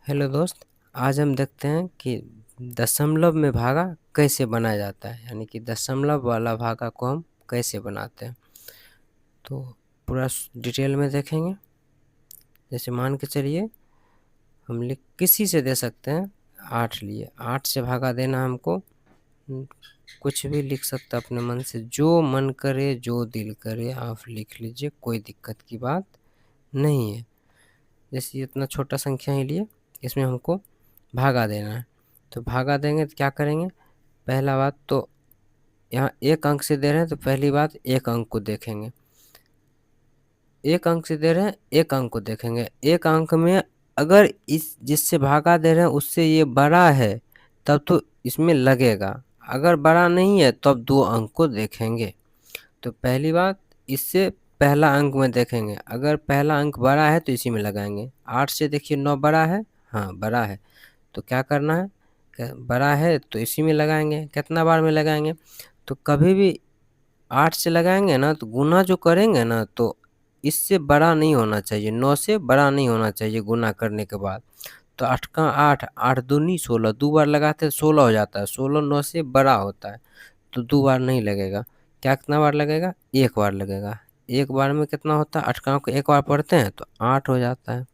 Hello दोस्त। आज हम देखते हैं कि दशमलव में भागा कैसे बनाया जाता है, यानी कि दशमलव वाला भागा को हम कैसे बनाते हैं। तो पूरा डिटेल में देखेंगे। जैसे मान के चलिए हम लिख किसी से दे सकते हैं। 8 लिए 8 से भागा देना हमको। कुछ भी लिख सकता अपने मन से, जो मन करे जो दिल करे आप लिख लीजिए, कोई दिक्कत की बात नहीं है। जैसे इतना छोटा संख्या ही लिए, इसमें हमको भागा देना है। तो भागा देंगे तो क्या करेंगे? पहला बात तो यहाँ एक अंक से दे रहे हैं तो पहली बात एक अंक को देखेंगे। एक अंक से दे रहे हैं, एक अंक को देखेंगे। एक अंक में अगर इस जिससे भागा दे रहे हैं उससे ये बड़ा है तब तो इसमें लगेगा, अगर बड़ा नहीं है तब दो अंक को देखेंगे। तो पहली बात, इससे पहला अंक में देखेंगे, अगर पहला अंक बड़ा है तो इसी में लगाएंगे। 8 से देखिए 9 बड़ा है, हाँ बड़ा है, तो क्या करना है? बड़ा है तो इसी में लगाएंगे। कितना बार में लगाएंगे? तो कभी भी 8 से लगाएंगे ना तो गुना जो करेंगे ना तो इससे बड़ा नहीं होना चाहिए, 9 से बड़ा नहीं होना चाहिए गुना करने के बाद। तो 8 का 8, 8 दूनी 16, दो बार लगाते हैं 16 हो जाता है। 16 9 से बड़ा होता है तो दो बार नहीं लगेगा। क्या कितना बार लगेगा? एक बार लगेगा। एक बार में कितना होता है? 8 का अंक एक बार पढ़ते हैं तो 8 हो जाता है,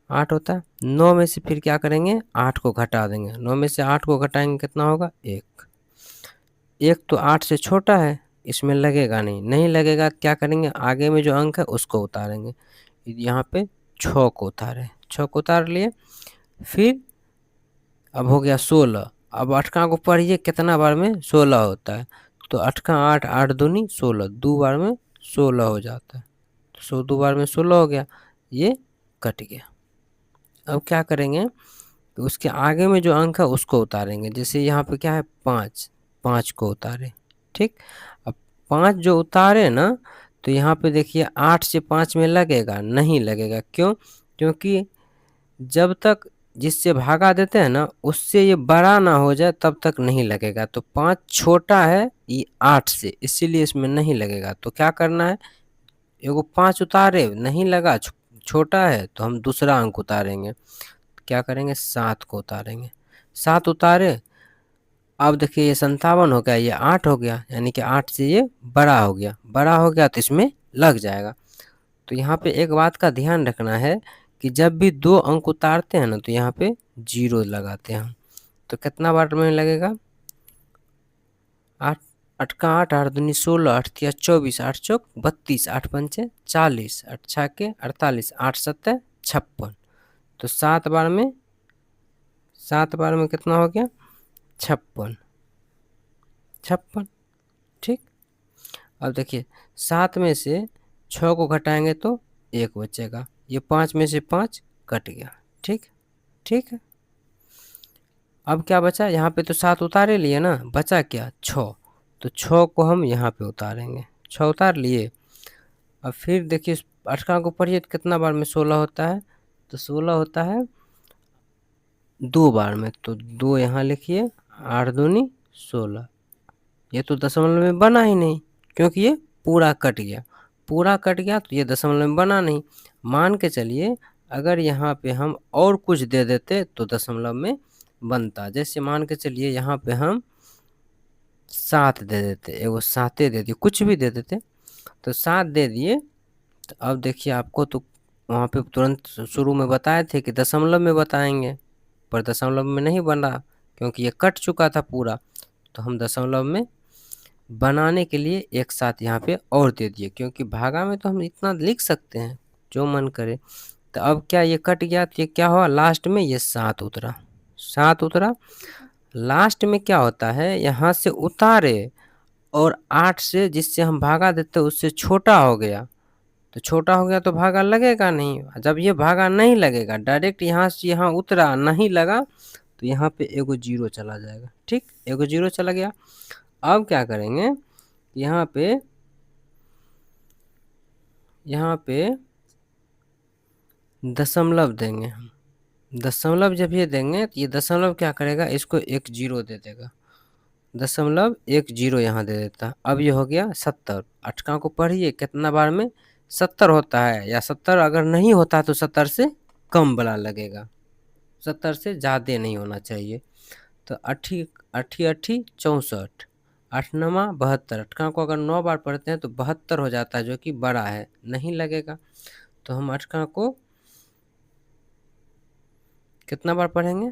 8 होता है। 9 में से फिर क्या करेंगे? 8 को घटा देंगे। 9 में से 8 को घटाएंगे कितना होगा? 1। 1 तो 8 से छोटा है, इसमें लगेगा नहीं, नहीं लगेगा क्या करेंगे? आगे में जो अंक है उसको उतारेंगे। यहाँ पे 6 को उतारे, 6 को उतार लिए। फिर अब हो गया 16। अब 8 का को पढ़िए कितना बार में 16 होता है। तो 8 का 8, 8 दूनी 16, दो बार में 16 हो जाता है। तो 100 दो बार में 16 हो गया, ये कट गया। अब क्या करेंगे? तो उसके आगे में जो अंक है उसको उतारेंगे। जैसे यहाँ पे क्या है? 5, 5 को उतारे, ठीक। अब 5 जो उतारे ना तो यहाँ पे देखिए 8 से 5 में लगेगा नहीं? लगेगा। क्यों? क्योंकि जब तक जिससे भागा देते हैं ना उससे ये बड़ा ना हो जाए तब तक नहीं लगेगा। तो 5 छोटा है ये 8 से, इसीलिए इसमें नहीं लगेगा। तो क्या करना है? एगो 5 उतारे नहीं लगा, छोटा है, तो हम दूसरा अंक उतारेंगे। क्या करेंगे? 7 को उतारेंगे। 7 उतारे, अब देखिए ये 57 हो गया, ये 8 हो गया, यानी कि 8 से ये बड़ा हो गया। बड़ा हो गया तो इसमें लग जाएगा। तो यहाँ पे एक बात का ध्यान रखना है कि जब भी दो अंक उतारते हैं ना तो यहाँ पे 0 लगाते हैं हम। तो कितना बार में लगेगा? 8, 8 का 8, 8 दूनी 16, 8 तिया 24, 8 चौक 32, 8 पंचे 40, 8 छके 48, 8 सत्ते 56। तो 7 बार में कितना हो गया? 56, 56, ठीक। अब देखिए 7 में से 6 को घटाएंगे तो 1 बचेगा। ये 5 में से 5 कट गया, ठीक, ठीक है। अब क्या बचा? यहाँ पे तो 7 उतारे लिए ना, बचा क्या? 6। तो 6 को हम यहाँ पे उतारेंगे, 6 उतार लिए। अब फिर देखिए 8 का को पढ़िए तो कितना बार में 16 होता है? तो 16 होता है दो बार में, तो 2 यहाँ लिखिए, 8 दूनी 16। ये तो दशमलव में बना ही नहीं क्योंकि ये पूरा कट गया। पूरा कट गया तो ये दशमलव में बना नहीं। मान के चलिए अगर यहाँ पे हम और कुछ दे देते तो दशमलव में बनता। जैसे मान के चलिए यहाँ पे हम 7 दे देते, एगो 7 दे दिए, कुछ भी दे देते। तो 7 दे दिए, तो अब देखिए आपको तो वहाँ पे तुरंत शुरू में बताए थे कि दशमलव में बताएंगे, पर दशमलव में नहीं बना क्योंकि ये कट चुका था पूरा। तो हम दशमलव में बनाने के लिए एक साथ यहाँ पे और दे दिए, क्योंकि भागा में तो हम इतना लिख सकते हैं जो मन करे। तो अब क्या ये कट गया तो ये क्या हुआ? लास्ट में ये 7 उतरा, 7 उतरा। लास्ट में क्या होता है? यहाँ से उतारे और 8 से जिससे हम भागा देते उससे छोटा हो गया, तो छोटा हो गया तो भागा लगेगा नहीं। जब ये भागा नहीं लगेगा, डायरेक्ट यहाँ से यहाँ उतरा नहीं लगा, तो यहाँ पे एगो 0 चला जाएगा, ठीक। एगो 0 चला गया। अब क्या करेंगे? यहाँ पे दशमलव देंगे हम। दशमलव जब ये देंगे तो ये दशमलव क्या करेगा? इसको एक 0 दे देगा। दशमलव एक 0 यहाँ दे देता। अब ये हो गया 70। 8 का को पढ़िए कितना बार में 70 होता है, या 70 अगर नहीं होता तो 70 से कम बड़ा लगेगा। 70 से ज़्यादा नहीं होना चाहिए। तो अठी अठी अठी 64, 8 9 72, अठका को अगर 9 बार पढ़ते हैं तो 72 हो जाता है, जो कि बड़ा है, नहीं लगेगा। तो हम अठका को कितना बार पढ़ेंगे,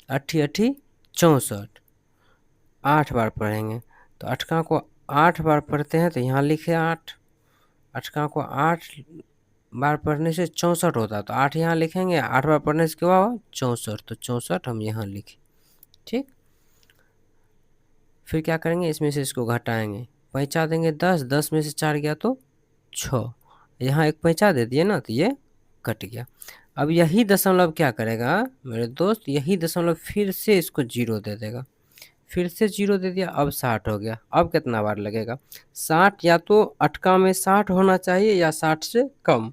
अठी अठी 64, 8 बार पढ़ेंगे। तो अठका को 8 बार पढ़ते हैं तो यहाँ लिखे 8, अठका को 8 बार पढ़ने से 64 होता है, तो 8 यहाँ लिखेंगे, 8 बार पढ़ने से क्या हुआ 64, तो 64 हम यहाँ लिखे। ठीक, फिर क्या करेंगे, इसमें से इसको घटाएंगे, पैंचा देंगे 10, 10 में से 4 गया तो 6, यहाँ एक पैंचा दे दिए ना, तो ये कट गया। अब यही दशमलव क्या करेगा मेरे दोस्त, यही दशमलव फिर से इसको 0 दे देगा, फिर से 0 दे दिया, अब 60 हो गया। अब कितना बार लगेगा, 60, या तो अटका में 60 होना चाहिए या 60 से कम,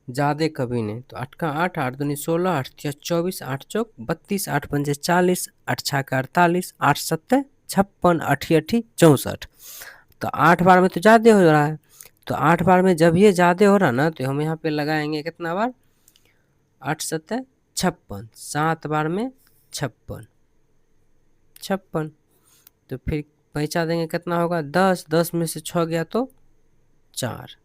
ज़्यादा कभी नहीं। तो 8 का 8, 8 दूनी 16, 8 तिया 24, 8 चौक 32, 8 पंजे 40, 8 छः का 48, 8 सत्ते 56, 8 अठी 64। तो 8 बार में तो ज़्यादा हो रहा है, तो 8 बार में जब ये ज़्यादा हो रहा ना, तो हम यहाँ पे लगाएंगे कितना बार, 8 सत्ते 56, 7 बार में 56, 56। तो फिर पैंचा देंगे, कितना होगा 10, 10 में से 6 गया तो 4,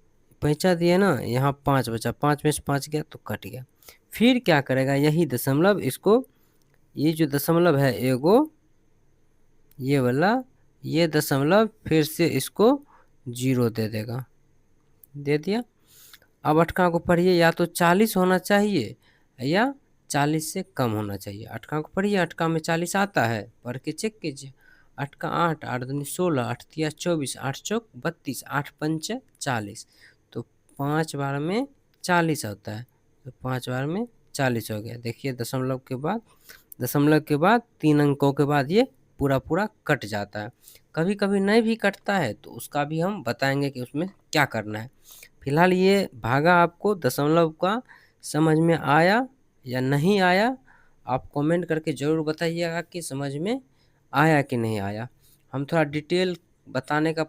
पैंचा दिए ना, यहाँ 5 बचा, 5 में से 5 गया तो कट गया। फिर क्या करेगा, यही दशमलव इसको, ये जो दशमलव है एगो, ये वाला, ये दशमलव फिर से इसको 0 दे देगा, दे दिया। अब अटका को पढ़िए, या तो 40 होना चाहिए या 40 से कम होना चाहिए। अटका को पढ़िए, अटका में 40 आता है, पढ़ के चेक कीजिए। 8 का 8, 8 दूनी 16, 8 तिया 24, 8 चौक 32, 8 पंचे 40। तो 5 बार में 40 होता है, तो 5 बार में 40 हो गया। देखिए दशमलव के बाद 3 अंकों के बाद ये पूरा पूरा कट जाता है। कभी कभी नहीं भी कटता है, तो उसका भी हम बताएंगे कि उसमें क्या करना है। फिलहाल ये भागा आपको दशमलव का समझ में आया या नहीं आया, आप कमेंट करके ज़रूर बताइएगा कि समझ में आया कि नहीं आया। हम थोड़ा डिटेल बताने का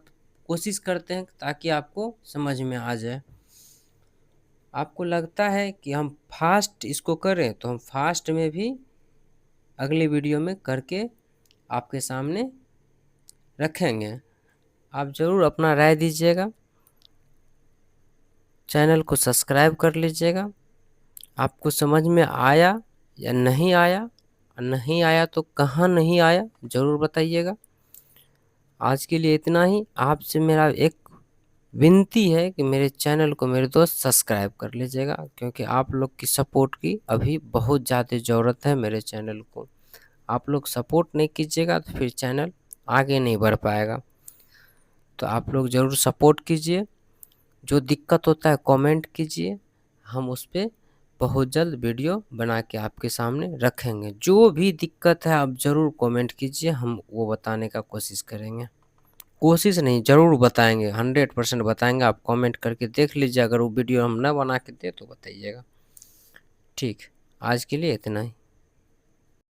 कोशिश करते हैं ताकि आपको समझ में आ जाए। आपको लगता है कि हम फास्ट इसको करें, तो हम फास्ट में भी अगली वीडियो में करके आपके सामने रखेंगे। आप ज़रूर अपना राय दीजिएगा, चैनल को सब्सक्राइब कर लीजिएगा। आपको समझ में आया या नहीं आया, नहीं आया तो कहाँ नहीं आया ज़रूर बताइएगा। आज के लिए इतना ही। आपसे मेरा एक विनती है कि मेरे चैनल को मेरे दोस्त सब्सक्राइब कर लीजिएगा, क्योंकि आप लोग की सपोर्ट की अभी बहुत ज़्यादा ज़रूरत है मेरे चैनल को। आप लोग सपोर्ट नहीं कीजिएगा तो फिर चैनल आगे नहीं बढ़ पाएगा। तो आप लोग ज़रूर सपोर्ट कीजिए, जो दिक्कत होता है कमेंट कीजिए, हम उस पर बहुत जल्द वीडियो बना के आपके सामने रखेंगे। जो भी दिक्कत है आप ज़रूर कमेंट कीजिए, हम वो बताने का कोशिश करेंगे। कोशिश नहीं, ज़रूर बताएंगे, 100% बताएंगे। आप कमेंट करके देख लीजिए, अगर वो वीडियो हम ना बना के दे तो बताइएगा। ठीक, आज के लिए इतना ही।